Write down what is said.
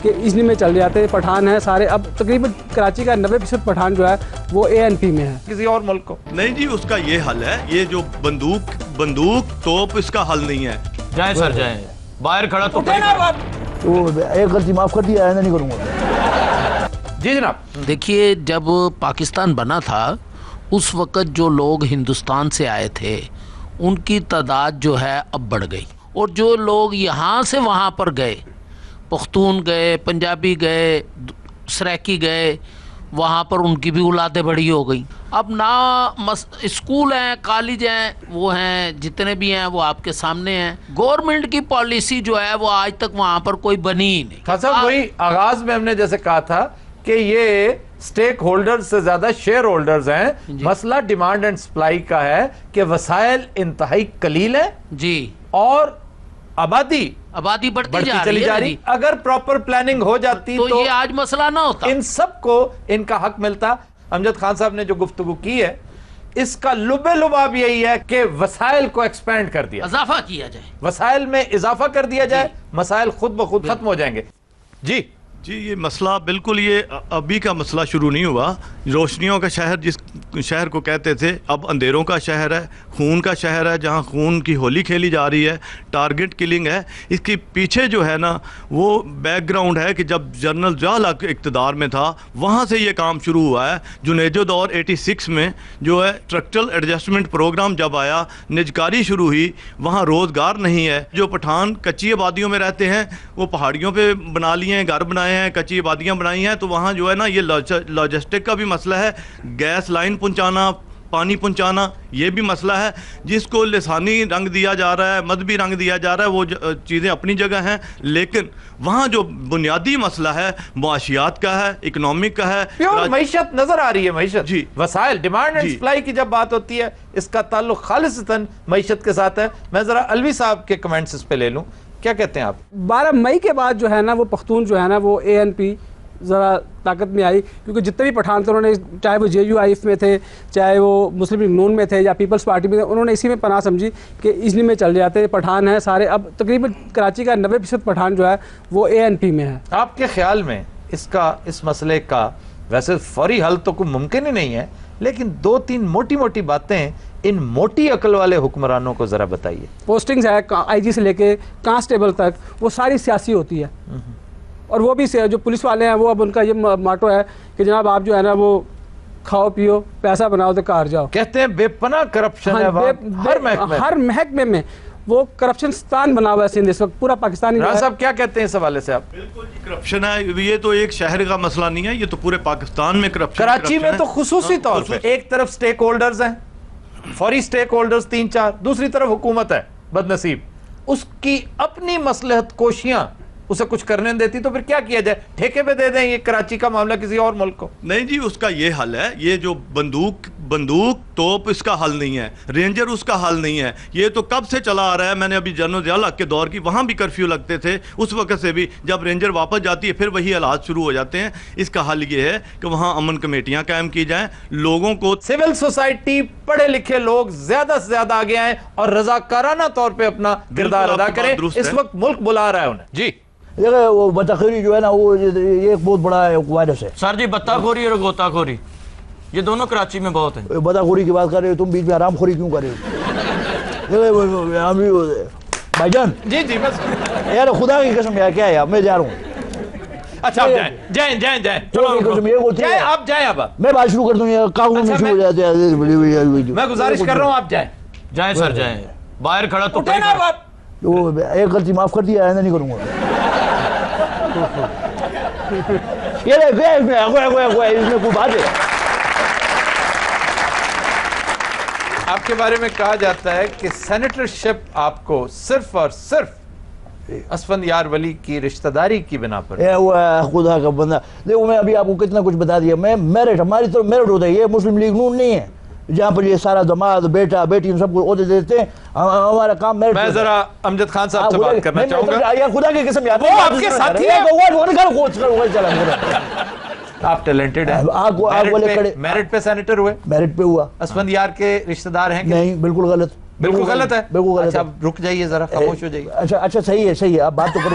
کہ اجلی میں چل جاتے ہیں، پٹھان ہیں سارے. اب تقریباً کراچی کا 90% پٹھان جو ہے وہ ANP میں ہے. کسی اور ملک کو نہیں جی، اس کا یہ حل ہے. یہ جو بندوق توپ اس کا حل نہیں ہے. جائیں سر جائیں، باہر کھڑا تو ایک غلطی معاف کر دیا، آئندہ نہیں کروں گا. جی جناب. دیکھیے، جب پاکستان بنا تھا اس وقت جو لوگ ہندوستان سے آئے تھے ان کی تعداد جو ہے اب بڑھ گئی، اور جو لوگ یہاں سے وہاں پر گئے، پختون گئے، پنجابی گئے، سریکی گئے، وہاں پر ان کی بھی اولادیں بڑی ہو گئیں. اب نہ اسکول ہیں، کالج ہیں، وہ ہیں جتنے بھی ہیں وہ آپ کے سامنے ہیں. گورنمنٹ کی پالیسی جو ہے وہ آج تک وہاں پر کوئی بنی ہی نہیں. خان صاحب، وہی آغاز میں ہم نے جیسے کہا تھا کہ یہ سٹیک ہولڈر سے زیادہ شیئر ہولڈرز ہیں. مسئلہ ڈیمانڈ اینڈ سپلائی کا ہے کہ وسائل انتہائی قلیل ہیں جی، اور آبادی بڑھتی چلی جا رہی. اگر پراپر پلاننگ ہو جاتی تو یہ آج مسئلہ نہ ہوتا، ان سب کو ان کا حق ملتا. امجد خان صاحب نے جو گفتگو کی ہے اس کا لب لباب یہی ہے کہ وسائل کو ایکسپینڈ کر دیا، اضافہ کیا جائے، وسائل میں اضافہ کر دیا جائے، مسائل خود بخود ختم ہو جائیں گے. جی یہ مسئلہ بالکل یہ ابھی کا مسئلہ شروع نہیں ہوا. روشنیوں کا شہر جس شہر کو کہتے تھے اب اندھیروں کا شہر ہے، خون کا شہر ہے، جہاں خون کی ہولی کھیلی جا رہی ہے، ٹارگٹ کلنگ ہے. اس کے پیچھے جو ہے نا وہ بیک گراؤنڈ ہے کہ جب جنرل ضیاء الحق اقتدار میں تھا وہاں سے یہ کام شروع ہوا ہے. جنیجو دور 86 میں جو ہے اسٹرکچرل ایڈجسٹمنٹ پروگرام جب آیا، نجکاری شروع ہوئی، وہاں روزگار نہیں ہے. جو پٹھان کچی آبادیوں میں رہتے ہیں وہ پہاڑیوں پہ بنا لیے ہیں، گھر بنائے ہیں، کچی آبادیاں بنائی ہیں، تو وہاں جو ہے نا یہ لاجسٹک کا بھی مسئلہ ہے. گیس لائن پہنچانا، پانی پہنچانا، یہ بھی مسئلہ ہے جس کو لسانی رنگ دیا جا رہا ہے، مذہبی رنگ دیا جا رہا ہے. وہ چیزیں اپنی جگہ ہیں، لیکن وہاں جو بنیادی مسئلہ ہے معاشیات کا ہے، اکنامک کا ہے. پیور معیشت نظر آ رہی ہے. معیشت، جی، وسائل، ڈیمانڈ اینڈ سپلائی کی جب بات ہوتی ہے اس کا تعلق خالصتاً معیشت کے ساتھ ہے. میں ذرا الوی صاحب کے کمنٹس اس پہ لے لوں، کیا کہتے ہیں آپ؟ 12 مئی کے بعد جو ہے نا وہ پختون جو ہے نا وہ ANP ذرا طاقت میں آئی، کیونکہ جتنے بھی پٹھان تھے انہوں نے، چاہے وہ JUIF میں تھے، چاہے وہ مسلم لیگ نون میں تھے یا پیپلز پارٹی میں تھے، انہوں نے اسی میں پناہ سمجھی کہ اجلی میں چل جاتے ہیں، پٹھان ہیں سارے. اب تقریباً کراچی کا 90% پٹھان جو ہے وہ ANP میں ہے. آپ کے خیال میں اس مسئلے کا ویسے فوری حل تو کوئی ممکن ہی نہیں ہے، لیکن 2-3 موٹی باتیں ان موٹی عقل والے حکمرانوں کو ذرا بتائیے. پوسٹنگز ہے IG سے لے کے کانسٹیبل تک، وہ ساری سیاسی ہوتی ہے. اور وہ بھی جو پولیس والے ہیں وہ اب ان کا یہ ماٹو ہے کہ جناب آپ جو ہے نا وہ کھاؤ پیو، پیسہ بناؤ تو کار جاؤ. کہتے ہیں بے پناہ کرپشن ہے ہر محکمے میں. وہ کرپشن ستان بنا ہوا ہے سندھ اس وقت، پورا پاکستانی. راز صاحب کیا کہتے ہیں اس حوالے سے آپ؟ بالکل جی، کرپشن ہے. یہ تو ایک شہر کا مسئلہ نہیں ہے، یہ تو پورے پاکستان میں کرپشن. کراچی میں تو خصوصی طور پہ ایک طرف سٹیک ہولڈرز ہیں، فوری سٹیک ہولڈرز 3-4، دوسری طرف حکومت ہے بد نصیب. اس کی اپنی مصلحت کوشیاں اسے کچھ کرنے دیتی تو پھر کیا کیا جائے؟ ٹھیکے پہ دے دیں یہ کراچی کا معاملہ کسی اور ملک کو؟ نہیں جی، اس کا یہ حل ہے. یہ جو بندوق توپ اس کا حل نہیں ہے، رینجر اس کا حل نہیں ہے. یہ تو کب سے چلا آ رہا ہے. میں نے ابھی جنرل ضیاء الحق کے دور کی، وہاں بھی کرفیو لگتے تھے اس وقت سے بھی. جب رینجر واپس جاتی ہے پھر وہی حالات شروع ہو جاتے ہیں. اس کا حل یہ ہے کہ وہاں امن کمیٹیاں قائم کی جائیں، لوگوں کو سول سوسائٹی، پڑھے لکھے لوگ زیادہ سے زیادہ آگے آئیں اور رضاکارانہ طور پہ اپنا کردار ادا کریں. اس وقت ملک بلا رہا ہے انہیں. جی وہ بتخوری جو ہے نا وہ یہ ایک بہت بڑا وائرس ہے. سر جی، بطہ خوری اور غوطہ خوری یہ دونوں کراچی میں بہت ہیں. بطہ خوری کی بات کر رہے ہو تم، بیچ میں آرام خوری کیوں کر رہے ہو بھائی جان؟ جی بس یار خدا کی قسم یار، کیا ہے میں جا رہا ہوں. اچھا آپ جائیں، آپ جائیں. اب میں بات شروع کر دوں یا قانون میں شروع ہو جاتے ہیں؟ میں گزارش کر رہا ہوں آپ جائیں سر جائیں، باہر کھڑا تو ایک غلطی معاف کر دیا، آئندہ نہیں کروں گا. اس میں کوئی بات ہے؟ آپ کے بارے میں کہا جاتا ہے کہ سینیٹرشپ آپ کو صرف اور صرف اسفند یار ولی کی رشتہ داری کی بنا پر. خدا کا بندہ دیکھو، میں ابھی آپ کو کتنا کچھ بتا دیا. میں میرٹ، ہماری طرف میرٹ ہوتا ہے، یہ مسلم لیگ نون نہیں ہے جہاں پر یہ سارا دماد بیٹا بیٹی ان سب کو عہدے دیتے ہیں. ہمارا کام میرٹ. میں ذرا امجد خان صاحب سے بات کرنا چاہوں گا. یار خدا کی قسم یار، وہ آپ کے ساتھی ہیں، آپ ٹیلنٹڈ ہیں. میرٹ پہ سینیٹر ہوئے، میرٹ پہ ہوا. اسفند یار کے رشتہ دار ہیں؟ نہیں، بالکل غلط. بالکل غلط ہے. بالکل غلط. اچھا رک جائیے ذرا، خاموش ہو جائیے. اچھا صحیح ہے، صحیح ہے، آپ بات تو کرو.